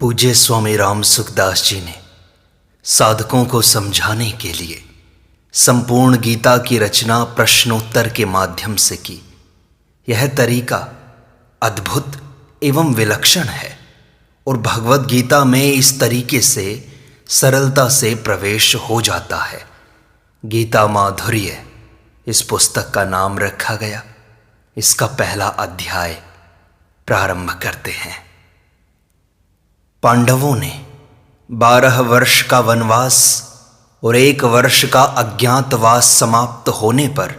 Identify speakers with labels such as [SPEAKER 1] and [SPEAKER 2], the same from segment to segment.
[SPEAKER 1] पूज्य स्वामी राम सुखदास जी ने साधकों को समझाने के लिए संपूर्ण गीता की रचना प्रश्नोत्तर के माध्यम से की। यह तरीका अद्भुत एवं विलक्षण है और भगवत गीता में इस तरीके से सरलता से प्रवेश हो जाता है। गीता माधुर्य इस पुस्तक का नाम रखा गया। इसका पहला अध्याय प्रारंभ करते हैं। पांडवों ने 12 वर्ष का वनवास और 1 वर्ष का अज्ञातवास समाप्त होने पर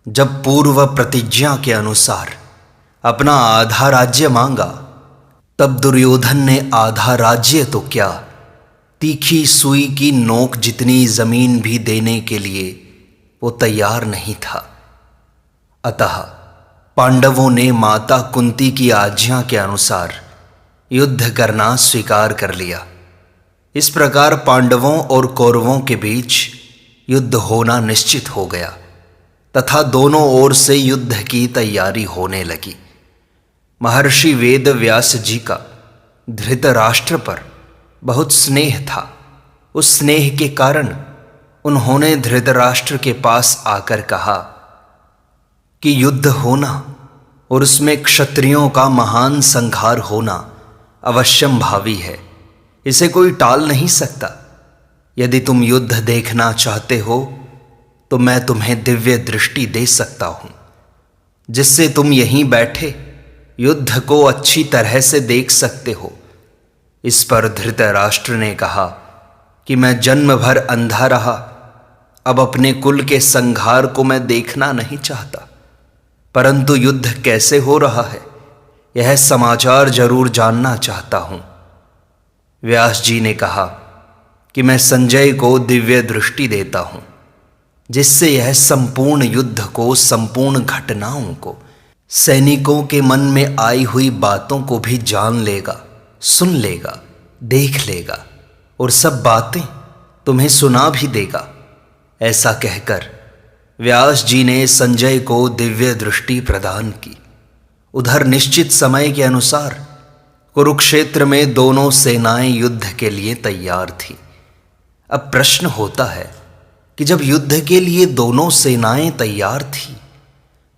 [SPEAKER 1] जब पूर्व प्रतिज्ञा के अनुसार अपना आधा राज्य मांगा, तब दुर्योधन ने आधा राज्य तो क्या, तीखी सुई की नोक जितनी जमीन भी देने के लिए वो तैयार नहीं था। अतः पांडवों ने माता कुंती की आज्ञा के अनुसार युद्ध करना स्वीकार कर लिया। इस प्रकार पांडवों और कौरवों के बीच युद्ध होना निश्चित हो गया तथा दोनों ओर से युद्ध की तैयारी होने लगी। महर्षि वेद व्यास जी का धृतराष्ट्र पर बहुत स्नेह था। उस स्नेह के कारण उन्होंने धृतराष्ट्र के पास आकर कहा कि युद्ध होना और उसमें क्षत्रियों का महान संहार होना अवश्यम भावी है, इसे कोई टाल नहीं सकता। यदि तुम युद्ध देखना चाहते हो तो मैं तुम्हें दिव्य दृष्टि दे सकता हूं, जिससे तुम यहीं बैठे युद्ध को अच्छी तरह से देख सकते हो। इस पर धृतराष्ट्र ने कहा कि मैं जन्म भर अंधा रहा, अब अपने कुल के संहार को मैं देखना नहीं चाहता, परंतु युद्ध कैसे हो रहा है यह समाचार जरूर जानना चाहता हूं। व्यास जी ने कहा कि मैं संजय को दिव्य दृष्टि देता हूं, जिससे यह संपूर्ण युद्ध को, संपूर्ण घटनाओं को, सैनिकों के मन में आई हुई बातों को भी जान लेगा, सुन लेगा, देख लेगा और सब बातें तुम्हें सुना भी देगा। ऐसा कहकर व्यास जी ने संजय को दिव्य दृष्टि प्रदान की। उधर निश्चित समय के अनुसार कुरुक्षेत्र में दोनों सेनाएं युद्ध के लिए तैयार थीं। अब प्रश्न होता है कि जब युद्ध के लिए दोनों सेनाएं तैयार थीं,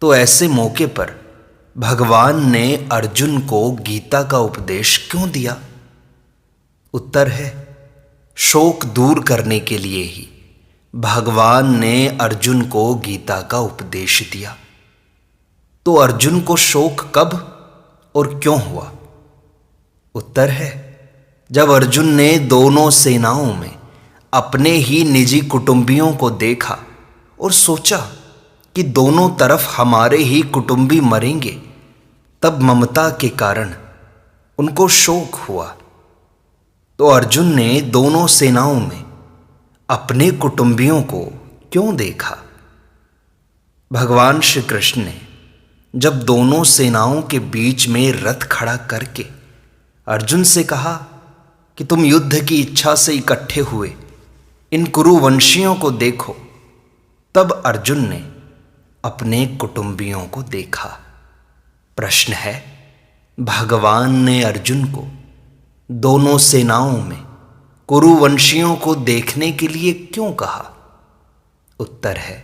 [SPEAKER 1] तो ऐसे मौके पर भगवान ने अर्जुन को गीता का उपदेश क्यों दिया? उत्तर है, शोक दूर करने के लिए ही भगवान ने अर्जुन को गीता का उपदेश दिया। तो अर्जुन को शोक कब और क्यों हुआ? उत्तर है, जब अर्जुन ने दोनों सेनाओं में अपने ही निजी कुटुंबियों को देखा और सोचा कि दोनों तरफ हमारे ही कुटुंबी मरेंगे, तब ममता के कारण उनको शोक हुआ। तो अर्जुन ने दोनों सेनाओं में अपने कुटुंबियों को क्यों देखा? भगवान श्री कृष्ण ने जब दोनों सेनाओं के बीच में रथ खड़ा करके अर्जुन से कहा कि तुम युद्ध की इच्छा से इकट्ठे हुए इन कुरुवंशियों को देखो, तब अर्जुन ने अपने कुटुंबियों को देखा। प्रश्न है, भगवान ने अर्जुन को दोनों सेनाओं में कुरुवंशियों को देखने के लिए क्यों कहा? उत्तर है,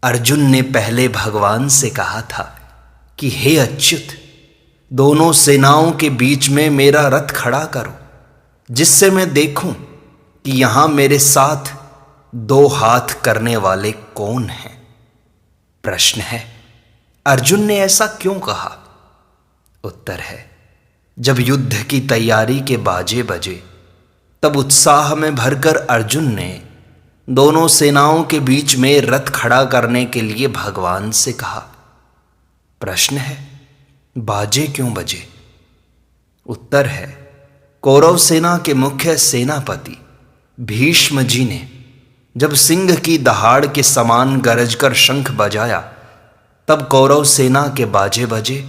[SPEAKER 1] अर्जुन ने पहले भगवान से कहा था कि हे अच्युत, दोनों सेनाओं के बीच में मेरा रथ खड़ा करो, जिससे मैं देखूं कि यहां मेरे साथ 2 हाथ करने वाले कौन हैं। प्रश्न है, अर्जुन ने ऐसा क्यों कहा? उत्तर है, जब युद्ध की तैयारी के बाजे बजे, तब उत्साह में भरकर अर्जुन ने दोनों सेनाओं के बीच में रथ खड़ा करने के लिए भगवान से कहा। प्रश्न है, बाजे क्यों बजे? उत्तर है, कौरव सेना के मुख्य सेनापति भीष्म जी ने जब सिंह की दहाड़ के समान गरजकर शंख बजाया, तब कौरव सेना के बाजे बजे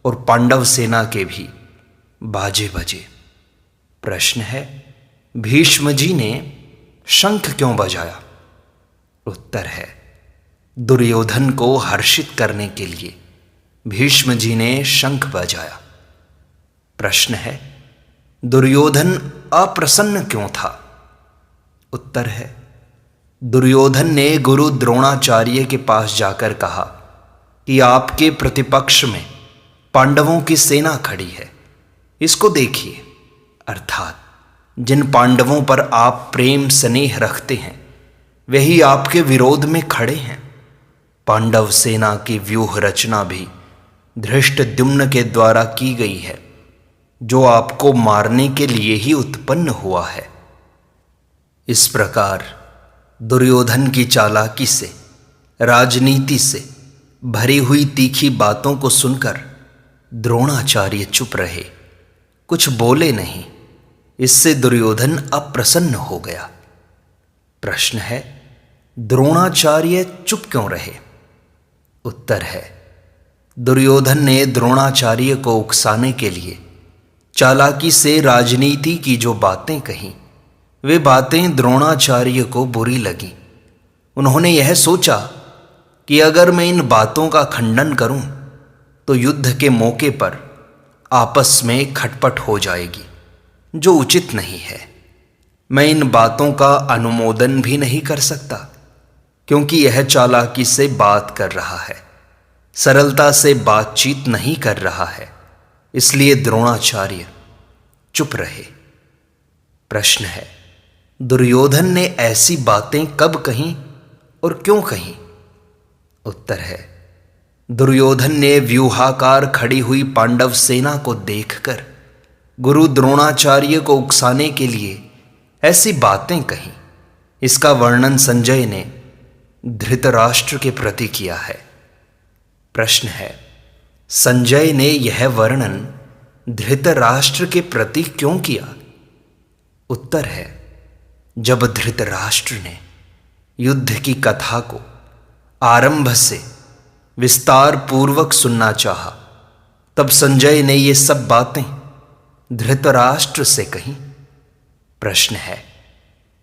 [SPEAKER 1] और पांडव सेना के भी बाजे बजे। प्रश्न है, भीष्म जी ने शंख क्यों बजाया? उत्तर है, दुर्योधन को हर्षित करने के लिए भीष्म जी ने शंख बजाया। प्रश्न है, दुर्योधन अप्रसन्न क्यों था? उत्तर है, दुर्योधन ने गुरु द्रोणाचार्य के पास जाकर कहा कि आपके प्रतिपक्ष में पांडवों की सेना खड़ी है, इसको देखिए। अर्थात जिन पांडवों पर आप प्रेम स्नेह रखते हैं वही आपके विरोध में खड़े हैं। पांडव सेना की व्यूह रचना भी धृष्टद्युम्न के द्वारा की गई है, जो आपको मारने के लिए ही उत्पन्न हुआ है। इस प्रकार दुर्योधन की चालाकी से, राजनीति से भरी हुई तीखी बातों को सुनकर द्रोणाचार्य चुप रहे, कुछ बोले नहीं। इससे दुर्योधन अप्रसन्न हो गया। प्रश्न है, द्रोणाचार्य चुप क्यों रहे? उत्तर है, दुर्योधन ने द्रोणाचार्य को उकसाने के लिए चालाकी से राजनीति की जो बातें कहीं, वे बातें द्रोणाचार्य को बुरी लगीं। उन्होंने यह सोचा कि अगर मैं इन बातों का खंडन करूं तो युद्ध के मौके पर आपस में खटपट हो जाएगी, जो उचित नहीं है। मैं इन बातों का अनुमोदन भी नहीं कर सकता, क्योंकि यह चालाकी से बात कर रहा है, सरलता से बातचीत नहीं कर रहा है। इसलिए द्रोणाचार्य चुप रहे। प्रश्न है, दुर्योधन ने ऐसी बातें कब कहीं और क्यों कहीं? उत्तर है, दुर्योधन ने व्यूहाकार खड़ी हुई पांडव सेना को देखकर गुरु द्रोणाचार्य को उकसाने के लिए ऐसी बातें कहीं। इसका वर्णन संजय ने धृतराष्ट्र के प्रति किया है। प्रश्न है, संजय ने यह वर्णन धृतराष्ट्र के प्रति क्यों किया? उत्तर है, जब धृतराष्ट्र ने युद्ध की कथा को आरंभ से विस्तार पूर्वक सुनना चाहा, तब संजय ने ये सब बातें धृतराष्ट्र से कहीं। प्रश्न है,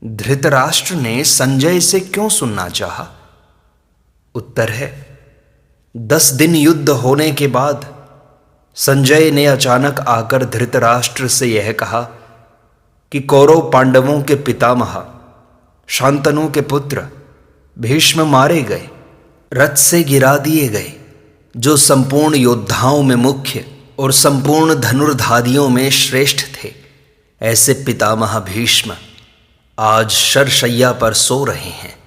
[SPEAKER 1] धृतराष्ट्र ने संजय से क्यों सुनना चाहा? उत्तर है, 10 दिन युद्ध होने के बाद संजय ने अचानक आकर धृतराष्ट्र से यह कहा कि कौरव पांडवों के पितामह शांतनु के पुत्र भीष्म मारे गए, रथ से गिरा दिए गए, जो संपूर्ण योद्धाओं में मुख्य और संपूर्ण धनुर्धारियों में श्रेष्ठ थे। ऐसे पितामह भीष्म आज शरशय्या पर सो रहे हैं।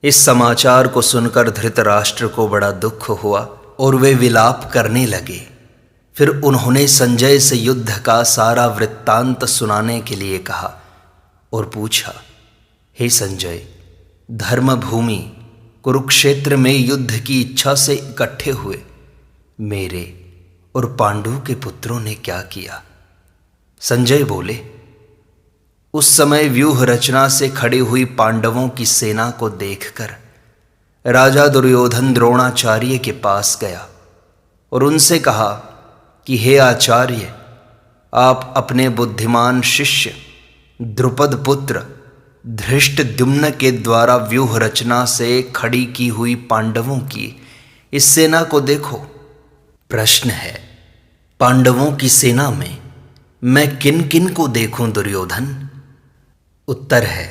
[SPEAKER 1] इस समाचार को सुनकर धृतराष्ट्र को बड़ा दुख हुआ और वे विलाप करने लगे। फिर उन्होंने संजय से युद्ध का सारा वृत्तांत सुनाने के लिए कहा और पूछा, हे संजय, धर्मभूमि कुरुक्षेत्र में युद्ध की इच्छा से इकट्ठे हुए मेरे और पांडु के पुत्रों ने क्या किया? संजय बोले, उस समय व्यूह रचना से खड़ी हुई पांडवों की सेना को देखकर राजा दुर्योधन द्रोणाचार्य के पास गया और उनसे कहा कि हे आचार्य, आप अपने बुद्धिमान शिष्य द्रुपद पुत्र धृष्टद्युम्न के द्वारा व्यूह रचना से खड़ी की हुई पांडवों की इस सेना को देखो। प्रश्न है, पांडवों की सेना में मैं किन किन को देखूं दुर्योधन? उत्तर है,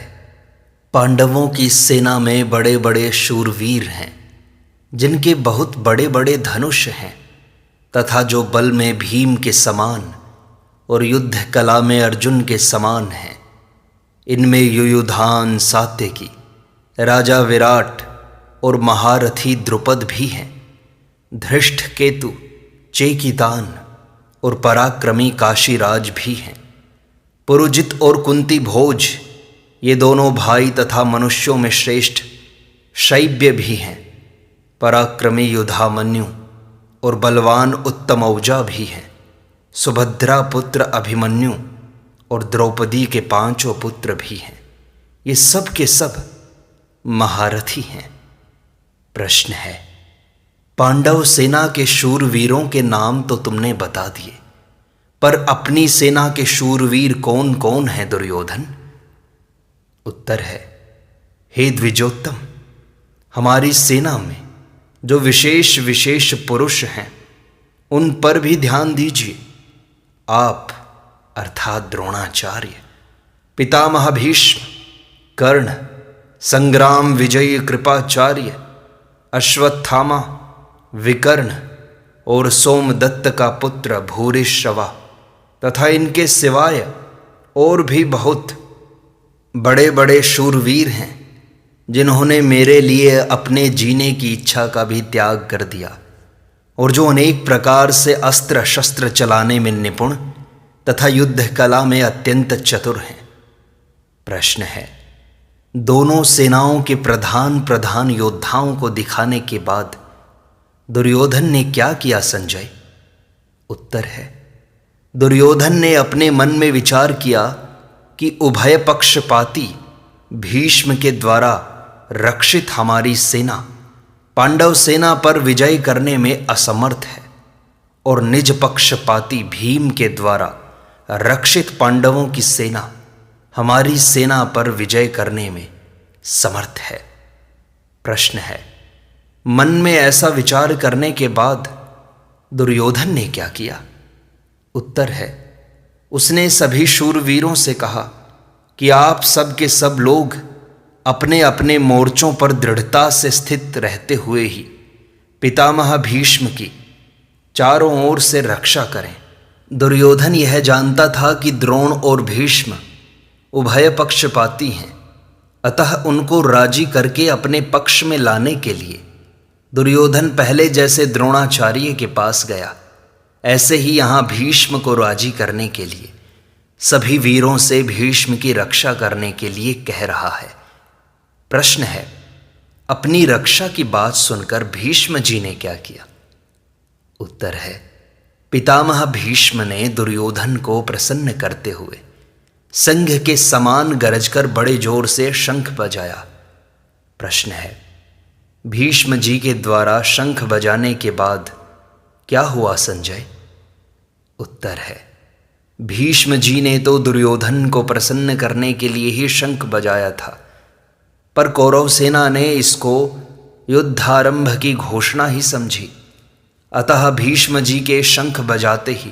[SPEAKER 1] पांडवों की सेना में बड़े बड़े शूरवीर हैं, जिनके बहुत बड़े बड़े धनुष हैं, तथा जो बल में भीम के समान और युद्ध कला में अर्जुन के समान हैं। इनमें युयुधान सात्यकी, राजा विराट और महारथी द्रुपद भी हैं। धृष्टकेतु, चेकितान और पराक्रमी काशीराज भी हैं। पुरुजित और कुंती भोज, ये दोनों भाई तथा मनुष्यों में श्रेष्ठ शैब्य भी हैं। पराक्रमी युधामन्यु और बलवान उत्तमौजा भी हैं। सुभद्रा पुत्र अभिमन्यु और द्रौपदी के 5 पुत्र भी हैं। ये सब के सब महारथी हैं। प्रश्न है, पांडव सेना के शूरवीरों के नाम तो तुमने बता दिए, पर अपनी सेना के शूरवीर कौन कौन हैं दुर्योधन? उत्तर है, हे द्विजोत्तम, हमारी सेना में जो विशेष विशेष पुरुष हैं उन पर भी ध्यान दीजिए। आप अर्थात द्रोणाचार्य, पितामह भीष्म, कर्ण, संग्राम विजयी कृपाचार्य, अश्वत्थामा, विकर्ण और सोमदत्त का पुत्र भूरिश्रवा तथा इनके सिवाय और भी बहुत बड़े बड़े शूरवीर हैं जिन्होंने मेरे लिए अपने जीने की इच्छा का भी त्याग कर दिया और जो अनेक प्रकार से अस्त्र शस्त्र चलाने में निपुण तथा युद्ध कला में अत्यंत चतुर हैं। प्रश्न है, दोनों सेनाओं के प्रधान प्रधान योद्धाओं को दिखाने के बाद दुर्योधन ने क्या किया संजय? उत्तर है, दुर्योधन ने अपने मन में विचार किया कि उभय पक्षपाती भीष्म के द्वारा रक्षित हमारी सेना पांडव सेना पर विजय करने में असमर्थ है और निज पक्षपाती भीम के द्वारा रक्षित पांडवों की सेना हमारी सेना पर विजय करने में समर्थ है। प्रश्न है, मन में ऐसा विचार करने के बाद दुर्योधन ने क्या किया? उत्तर है, उसने सभी शूरवीरों से कहा कि आप सब के सब लोग अपने अपने मोर्चों पर दृढ़ता से स्थित रहते हुए ही पितामह भीष्म की चारों ओर से रक्षा करें। दुर्योधन यह जानता था कि द्रोण और भीष्म उभय पक्षपाती हैं, अतः उनको राजी करके अपने पक्ष में लाने के लिए दुर्योधन पहले जैसे द्रोणाचार्य के पास गया, ऐसे ही यहाँ भीष्म को राजी करने के लिए सभी वीरों से भीष्म की रक्षा करने के लिए कह रहा है। प्रश्न है, अपनी रक्षा की बात सुनकर भीष्म जी ने क्या किया? उत्तर है, पितामह भीष्म ने दुर्योधन को प्रसन्न करते हुए संघ के समान गरजकर बड़े जोर से शंख बजाया। प्रश्न है, भीष्म जी के द्वारा शंख बजाने के बाद क्या हुआ संजय? उत्तर है, भीष्म जी ने तो दुर्योधन को प्रसन्न करने के लिए ही शंख बजाया था, पर कौरव सेना ने इसको युद्धारंभ की घोषणा ही समझी। अतः भीष्म जी के शंख बजाते ही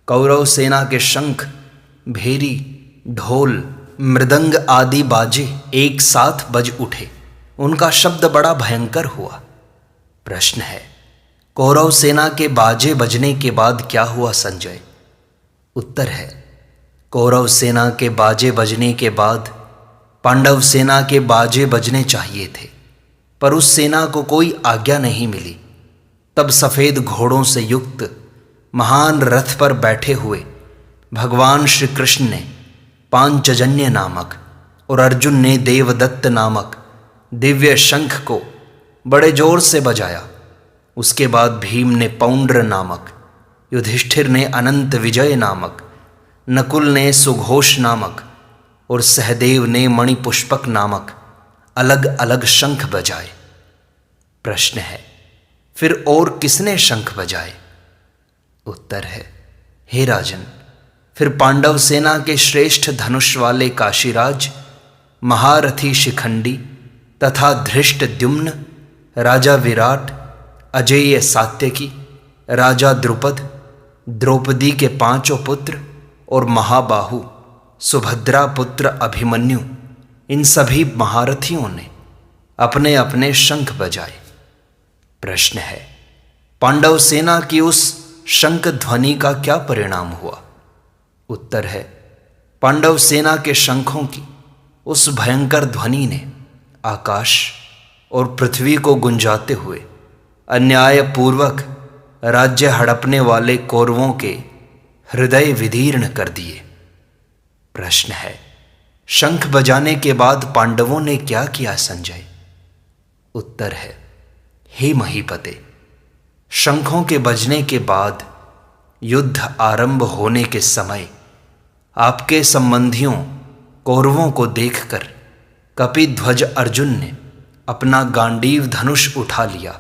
[SPEAKER 1] कौरव सेना के शंख, भेरी, ढोल, मृदंग आदि बाजे एक साथ बज उठे। उनका शब्द बड़ा भयंकर हुआ। प्रश्न है, कौरव सेना के बाजे बजने के बाद क्या हुआ संजय? उत्तर है, कौरव सेना के बाजे बजने के बाद पांडव सेना के बाजे बजने चाहिए थे, पर उस सेना को कोई आज्ञा नहीं मिली। तब सफ़ेद घोड़ों से युक्त महान रथ पर बैठे हुए भगवान श्री कृष्ण ने पांचजन्य नामक और अर्जुन ने देवदत्त नामक दिव्य शंख को बड़े जोर से बजाया। उसके बाद भीम ने पौंड्र नामक, युधिष्ठिर ने अनंत विजय नामक, नकुल ने सुघोष नामक और सहदेव ने मणिपुष्पक नामक अलग अलग शंख बजाए। प्रश्न है, फिर और किसने शंख बजाए? उत्तर है, हे राजन, फिर पांडव सेना के श्रेष्ठ धनुष वाले काशीराज, महारथी शिखंडी तथा धृष्टद्युम्न, राजा विराट, अजेय सात्यकी, राजा द्रुपद, द्रौपदी के पांचों पुत्र और महाबाहु सुभद्रा पुत्र अभिमन्यु, इन सभी महारथियों ने अपने अपने शंख बजाए। प्रश्न है, पांडव सेना की उस शंख ध्वनि का क्या परिणाम हुआ? उत्तर है, पांडव सेना के शंखों की उस भयंकर ध्वनि ने आकाश और पृथ्वी को गुंजाते हुए अन्यायपूर्वक राज्य हड़पने वाले कौरवों के हृदय विदीर्ण कर दिए। प्रश्न है, शंख बजाने के बाद पांडवों ने क्या किया संजय? उत्तर है, हे महीपते, शंखों के बजने के बाद युद्ध आरंभ होने के समय आपके संबंधियों कौरवों को देखकर कपिध्वज अर्जुन ने अपना गांडीव धनुष उठा लिया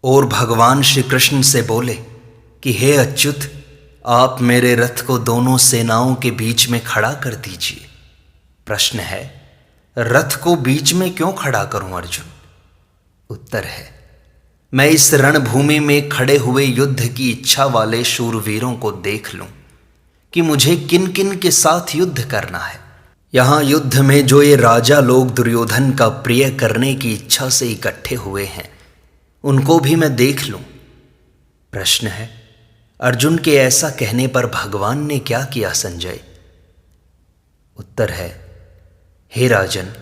[SPEAKER 1] और भगवान श्री कृष्ण से बोले कि हे अच्युत, आप मेरे रथ को दोनों सेनाओं के बीच में खड़ा कर दीजिए। प्रश्न है, रथ को बीच में क्यों खड़ा करूं अर्जुन? उत्तर है, मैं इस रणभूमि में खड़े हुए युद्ध की इच्छा वाले शूरवीरों को देख लूं कि मुझे किन किन के साथ युद्ध करना है। यहाँ युद्ध में जो ये राजा लोग दुर्योधन का प्रिय करने की इच्छा से इकट्ठे हुए हैं, उनको भी मैं देख लूं। प्रश्न है, अर्जुन के ऐसा कहने पर भगवान ने क्या किया संजय? उत्तर है, हे राजन,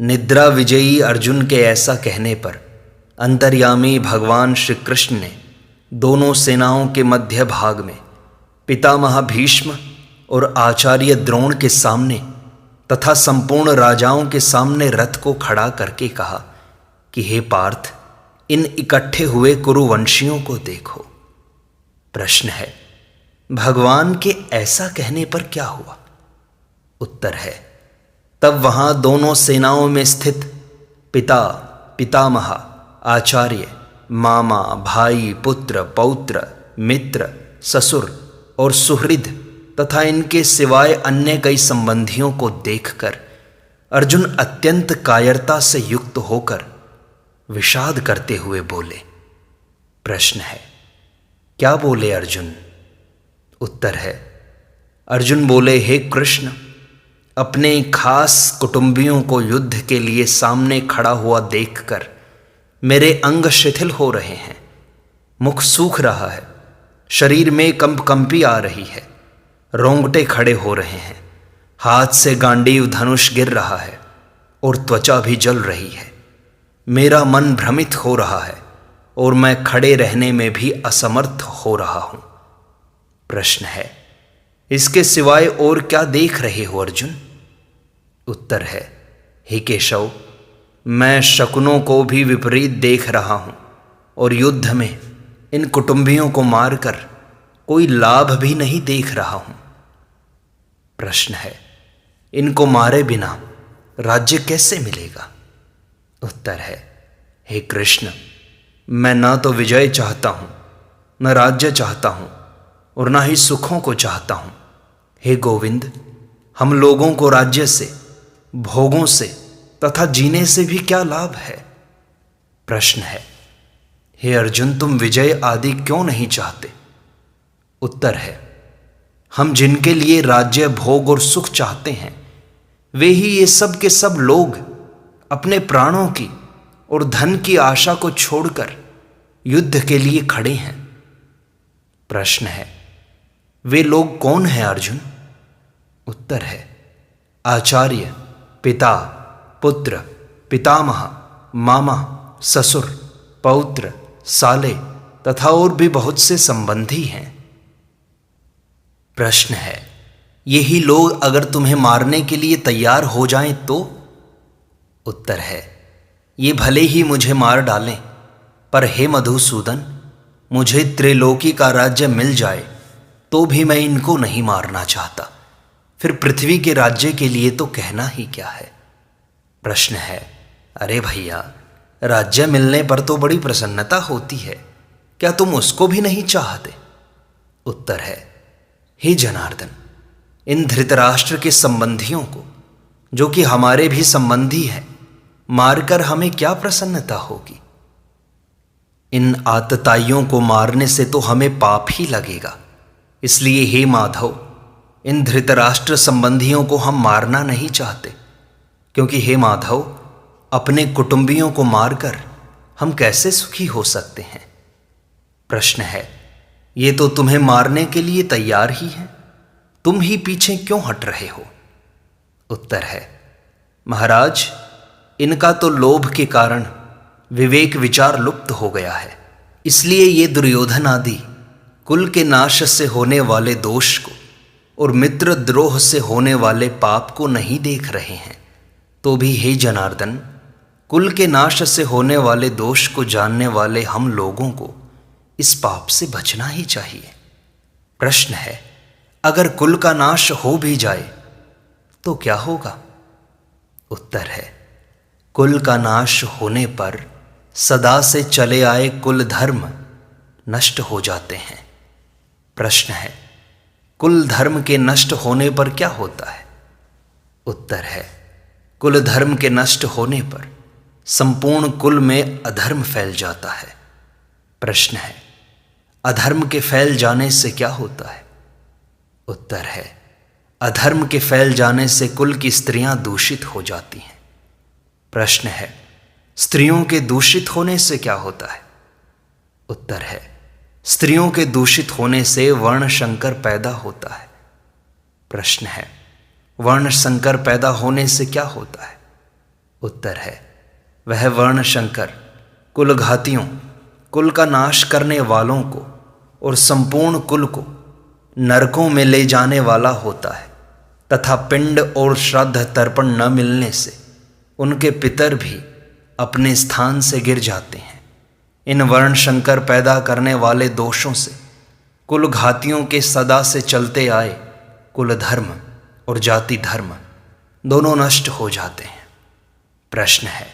[SPEAKER 1] निद्रा विजयी अर्जुन के ऐसा कहने पर अंतर्यामी भगवान श्री कृष्ण ने दोनों सेनाओं के मध्य भाग में पितामह भीष्म और आचार्य द्रोण के सामने तथा संपूर्ण राजाओं के सामने रथ को खड़ा करके कहा कि हे पार्थ, इन इकट्ठे हुए कुरुवंशियों को देखो। प्रश्न है, भगवान के ऐसा कहने पर क्या हुआ? उत्तर है, तब वहां दोनों सेनाओं में स्थित पिता, पितामह, आचार्य, मामा, भाई, पुत्र, पौत्र, मित्र, ससुर और सुहृद तथा इनके सिवाय अन्य कई संबंधियों को देखकर अर्जुन अत्यंत कायरता से युक्त होकर विषाद करते हुए बोले। प्रश्न है, क्या बोले अर्जुन? उत्तर है, अर्जुन बोले, हे कृष्ण, अपने खास कुटुंबियों को युद्ध के लिए सामने खड़ा हुआ देखकर मेरे अंग शिथिल हो रहे हैं, मुख सूख रहा है, शरीर में कंपी आ रही है, रोंगटे खड़े हो रहे हैं, हाथ से गांडीव धनुष गिर रहा है और त्वचा भी जल रही है। मेरा मन भ्रमित हो रहा है और मैं खड़े रहने में भी असमर्थ हो रहा हूं। प्रश्न है, इसके सिवाय और क्या देख रहे हो अर्जुन? उत्तर है, हे केशव, मैं शकुनों को भी विपरीत देख रहा हूं और युद्ध में इन कुटुंबियों को मारकर कोई लाभ भी नहीं देख रहा हूं। प्रश्न है, इनको मारे बिना राज्य कैसे मिलेगा? उत्तर है, हे कृष्ण, मैं न तो विजय चाहता हूं, न राज्य चाहता हूं और न ही सुखों को चाहता हूं। हे गोविंद, हम लोगों को राज्य से, भोगों से तथा जीने से भी क्या लाभ है? प्रश्न है, हे अर्जुन, तुम विजय आदि क्यों नहीं चाहते? उत्तर है, हम जिनके लिए राज्य, भोग और सुख चाहते हैं, वे ही ये सब के सब लोग अपने प्राणों की और धन की आशा को छोड़कर युद्ध के लिए खड़े हैं। प्रश्न है, वे लोग कौन हैं अर्जुन? उत्तर है, आचार्य, पिता, पुत्र, पितामह, मामा, ससुर, पौत्र, साले तथा और भी बहुत से संबंधी हैं। प्रश्न है, यही लोग अगर तुम्हें मारने के लिए तैयार हो जाएं तो? उत्तर है, ये भले ही मुझे मार डालें, पर हे मधुसूदन, मुझे त्रिलोकी का राज्य मिल जाए तो भी मैं इनको नहीं मारना चाहता। फिर पृथ्वी के राज्य के लिए तो कहना ही क्या है। प्रश्न है, अरे भैया, राज्य मिलने पर तो बड़ी प्रसन्नता होती है, क्या तुम उसको भी नहीं चाहते? उत्तर है, हे जनार्दन, इन धृतराष्ट्र के संबंधियों को, जो कि हमारे भी संबंधी हैं, मारकर हमें क्या प्रसन्नता होगी? इन आतताइयों को मारने से तो हमें पाप ही लगेगा। इसलिए हे माधव, इन धृतराष्ट्र संबंधियों को हम मारना नहीं चाहते, क्योंकि हे माधव, अपने कुटुंबियों को मारकर हम कैसे सुखी हो सकते हैं? प्रश्न है, ये तो तुम्हें मारने के लिए तैयार ही हैं, तुम ही पीछे क्यों हट रहे हो? उत्तर है, महाराज, इनका तो लोभ के कारण विवेक विचार लुप्त हो गया है, इसलिए ये दुर्योधन आदि कुल के नाश से होने वाले दोष को और मित्र द्रोह से होने वाले पाप को नहीं देख रहे हैं। तो भी हे जनार्दन, कुल के नाश से होने वाले दोष को जानने वाले हम लोगों को इस पाप से बचना ही चाहिए। प्रश्न है, अगर कुल का नाश हो भी जाए तो क्या होगा? उत्तर है, कुल का नाश होने पर सदा से चले आए कुल धर्म नष्ट हो जाते हैं। प्रश्न है, कुल धर्म के नष्ट होने पर क्या होता है? उत्तर है, कुल धर्म के नष्ट होने पर संपूर्ण कुल में अधर्म फैल जाता है। प्रश्न है, अधर्म के फैल जाने से क्या होता है? उत्तर है, अधर्म के फैल जाने से कुल की स्त्रियां दूषित हो जाती हैं। प्रश्न है, स्त्रियों के दूषित होने से क्या होता है? उत्तर है, स्त्रियों के दूषित होने से वर्ण संकर पैदा होता है। प्रश्न है, वर्ण संकर पैदा होने से क्या होता है? उत्तर है, वह वर्ण संकर कुलघातियों, कुल का नाश करने वालों को और संपूर्ण कुल को नरकों में ले जाने वाला होता है तथा पिंड और श्राद्ध तर्पण न मिलने से उनके पितर भी अपने स्थान से गिर जाते हैं। इन वर्ण संकर पैदा करने वाले दोषों से कुलघातियों के सदा से चलते आए कुल धर्म और जाति धर्म दोनों नष्ट हो जाते हैं। प्रश्न है,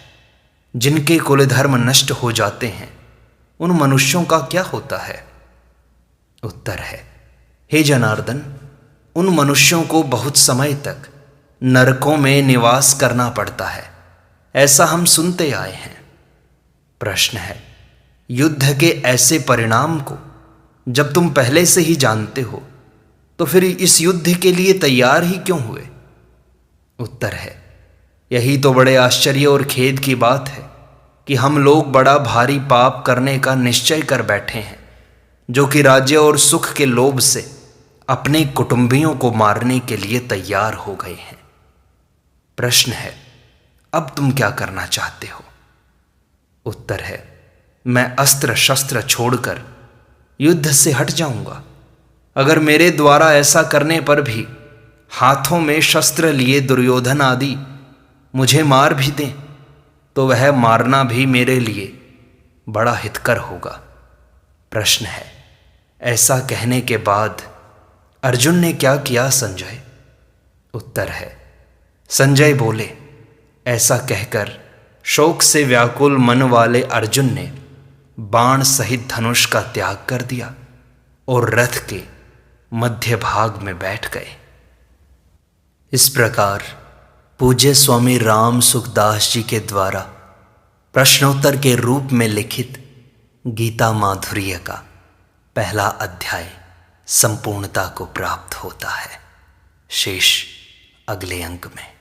[SPEAKER 1] जिनके कुल धर्म नष्ट हो जाते हैं उन मनुष्यों का क्या होता है? उत्तर है, हे जनार्दन, उन मनुष्यों को बहुत समय तक नरकों में निवास करना पड़ता है, ऐसा हम सुनते आए हैं। प्रश्न है, युद्ध के ऐसे परिणाम को जब तुम पहले से ही जानते हो तो फिर इस युद्ध के लिए तैयार ही क्यों हुए? उत्तर है, यही तो बड़े आश्चर्य और खेद की बात है कि हम लोग बड़ा भारी पाप करने का निश्चय कर बैठे हैं, जो कि राज्य और सुख के लोभ से अपने कुटुंबियों को मारने के लिए तैयार हो गए हैं। प्रश्न है, अब तुम क्या करना चाहते हो? उत्तर है, मैं अस्त्र शस्त्र छोड़कर युद्ध से हट जाऊंगा। अगर मेरे द्वारा ऐसा करने पर भी हाथों में शस्त्र लिए दुर्योधन आदि मुझे मार भी दें तो वह मारना भी मेरे लिए बड़ा हितकर होगा। प्रश्न है, ऐसा कहने के बाद अर्जुन ने क्या किया संजय? उत्तर है, संजय बोले, ऐसा कहकर शोक से व्याकुल मन वाले अर्जुन ने बाण सहित धनुष का त्याग कर दिया और रथ के मध्य भाग में बैठ गए। इस प्रकार पूज्य स्वामी राम सुखदास जी के द्वारा प्रश्नोत्तर के रूप में लिखित गीता माधुर्य का पहला अध्याय संपूर्णता को प्राप्त होता है। शेष अगले अंक में।